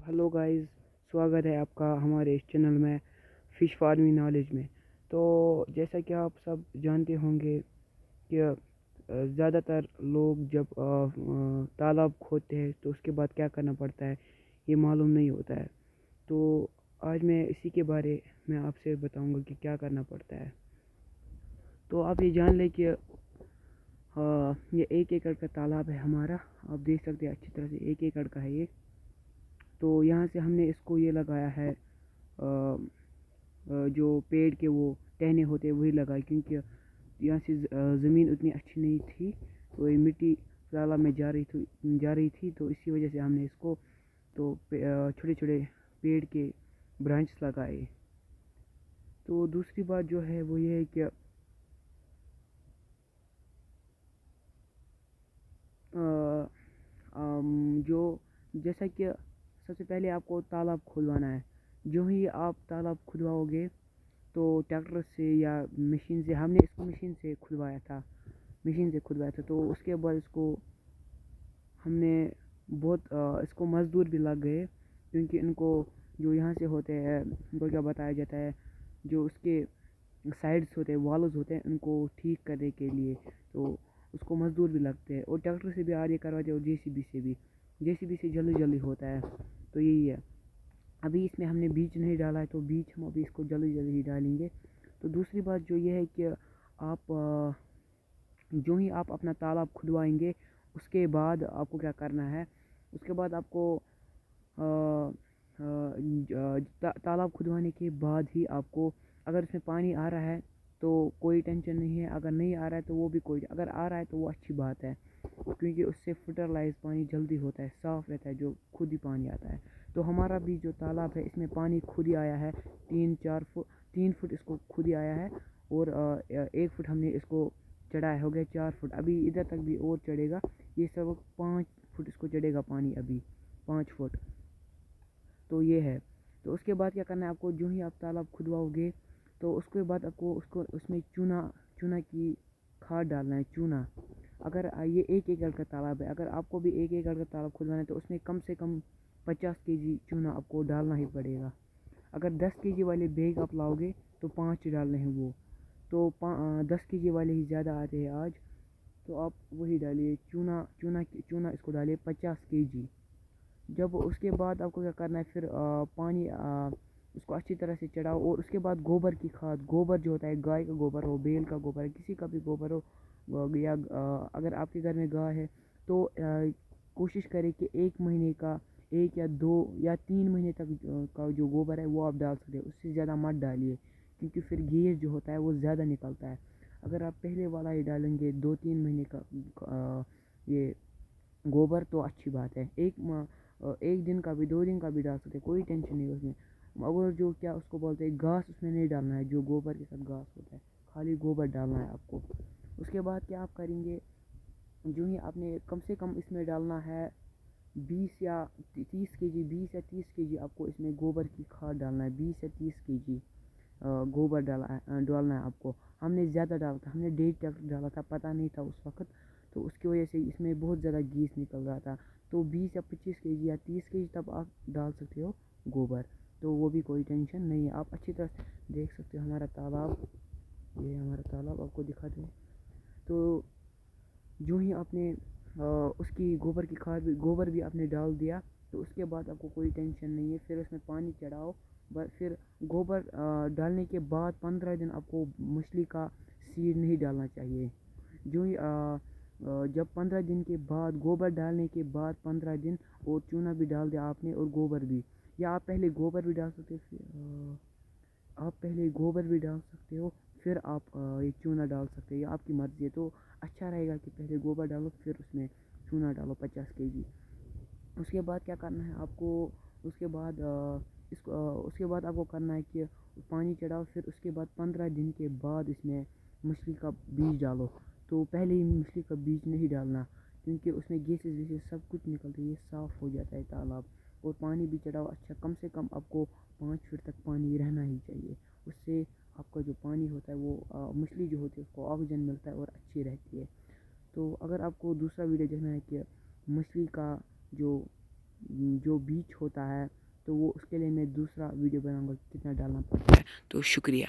Hello guys, स्वागत है आपका हमारे इस चैनल में फ़िश फार्मिंग नॉलेज में। तो जैसा कि आप सब जानते होंगे कि ज़्यादातर लोग जब तालाब खोदते हैं तो उसके बाद क्या करना पड़ता है ये मालूम नहीं होता है। तो आज मैं इसी के बारे में आपसे बताऊंगा कि क्या करना पड़ता है। तो आप ये जान लें कि ये 1 एकड़ का तालाब है हमारा। आप देख सकते हैं अच्छी तरह से 1 एकड़ का है ये। तो यहाँ से हमने इसको ये लगाया है जो पेड़ के वो टहने होते हैं वही लगाए, क्योंकि यहाँ से ज़मीन उतनी अच्छी नहीं थी, तो ये मिट्टी तालाब में जा रही थी तो इसी वजह से हमने इसको तो छोटे छोटे पेड़ के ब्रांच लगाए। तो दूसरी बात जो है वो ये है कि जो जैसा कि सबसे पहले आपको तालाब खुदवाना है। जो ही आप तालाब खुदवाओगे तो ट्रैक्टर से या मशीन से, हमने इसको मशीन से खुदवाया था तो उसके बाद इसको हमने बहुत इसको मज़दूर भी लग गए, क्योंकि इनको जो यहाँ से होते हैं उनको क्या बताया जाता है, जो उसके साइड्स होते हैं, वॉल्स होते हैं, उनको ठीक करने के लिए तो उसको मज़दूर भी लगते हैं। और ट्रैक्टर से भी आगे करवाते हैं और जेसीबी से जल्दी जल्दी होता है। तो यही है। अभी इसमें हमने बीज नहीं डाला है तो बीज हम अभी इसको जल्दी जल्दी ही डालेंगे। तो दूसरी बात जो ये है कि आप जो ही आप अपना तालाब खुदवाएंगे उसके बाद आपको क्या करना है, उसके बाद आपको तालाब खुदवाने के बाद ही आपको, अगर इसमें पानी आ रहा है तो कोई टेंशन नहीं है, अगर नहीं आ रहा है तो वो भी कोई, अगर आ रहा है तो वो अच्छी बात है, क्योंकि उससे फिल्टरलाइज पानी जल्दी होता है, साफ़ रहता है जो खुद ही पानी आता है। तो हमारा भी जो तालाब है इसमें पानी खुद ही आया है, 3 फुट इसको खुद ही आया है। और 1 फुट हमने इसको चढ़ाया, हो गया 4 फुट, अभी इधर तक भी और चढ़ेगा। ये सब 5 फुट इसको चढ़ेगा पानी, अभी 5 फुट। तो ये है। तो उसके बाद क्या करना है आपको, जो ही आप तालाब खुदवाओगे तो उसके बाद आपको उसको उसमें चूना चूना की खाद डालना है, चूना। अगर ये 1 एकड़ का तालाब है, अगर आपको भी 1 एकड़ का तालाब खुदवाना है तो उसमें कम से कम 50 kg चूना आपको डालना ही पड़ेगा। अगर 10 kg वाले बैग आप लाओगे तो 5 डालने हैं वो, तो 10 kg वाले ही ज़्यादा आते हैं आज, तो आप वही डालिए, चूना चूना चूना इसको डालिए 50 kg। जब उसके बाद आपको क्या करना है, फिर पानी उसको अच्छी तरह से चढ़ाओ। और उसके बाद गोबर की खाद, गोबर जो होता है, गाय का गोबर हो, बैल का गोबर है, किसी का भी गोबर हो, या अगर आपके घर में गाय है तो कोशिश करें कि 1 महीने का, 1 या 2 या 3 महीने तक का जो गोबर है वो आप डाल सकते हैं, उससे ज़्यादा मत डालिए, क्योंकि फिर गैस जो होता है वो ज़्यादा निकलता है। अगर आप पहले वाला ही डालेंगे 2-3 महीने का ये गोबर तो अच्छी बात है। 1 दिन का भी, 2 दिन का भी डाल सकते हैं, कोई टेंशन नहीं उसमें। मगर जो क्या उसको बोलते हैं, घास उसमें नहीं डालना है, जो गोबर के साथ घास होता है, खाली गोबर डालना है आपको। उसके बाद क्या आप करेंगे, जो ही आपने कम से कम इसमें डालना है 20 या 30 kg आपको इसमें गोबर की खाद डालना है, 20 या 30 kg गोबर डालना है आपको। हमने ज़्यादा डाला था, हमने 1.5 ट्रक डाला था, पता नहीं था उस वक्त, तो उसकी वजह से इसमें बहुत ज़्यादा गैस निकल रहा था। तो 20 या 25 kg या 30 kg तब आप डाल सकते हो गोबर, तो वो भी कोई टेंशन नहीं है। आप अच्छी तरह से देख सकते हो हमारा तालाब, ये हमारा तालाब आपको दिखाते हैं। तो जो ही आपने उसकी गोबर भी आपने डाल दिया, तो उसके बाद आपको कोई टेंशन नहीं है। फिर उसमें पानी चढ़ाओ, बस। फिर गोबर डालने के बाद 15 दिन आपको मछली का सीड नहीं डालना चाहिए। जो ही जब 15 दिन के बाद, गोबर डालने के बाद 15 दिन, और चूना भी डाल दिया आपने और गोबर भी, या आप पहले गोबर भी डाल सकते हो, फिर आप ये चूना डाल सकते हो, ये आपकी मर्ज़ी है। तो अच्छा रहेगा कि पहले गोबर डालो फिर उसमें चूना डालो 50 kg। उसके बाद क्या करना है आपको, उसके बाद उसके बाद आपको करना है कि पानी चढ़ाओ, फिर उसके बाद 15 दिन के बाद इसमें मछली का बीज डालो। तो पहले ही मछली का बीज नहीं डालना, क्योंकि उसमें गैसेस वैसेस सब कुछ निकलती है, साफ़ हो जाता है तालाब। और पानी भी चढ़ाओ अच्छा, कम से कम आपको 5 फीट तक पानी रहना ही चाहिए। उससे आपका जो पानी होता है वो मछली जो होती है उसको ऑक्सीजन मिलता है और अच्छी रहती है। तो अगर आपको दूसरा वीडियो देखना है कि मछली का जो جو بیچ ہوتا ہے تو وہ اس کے لیے میں دوسرا ویڈیو بناؤں گا کتنا ڈالنا پڑتا ہے. تو شکریہ.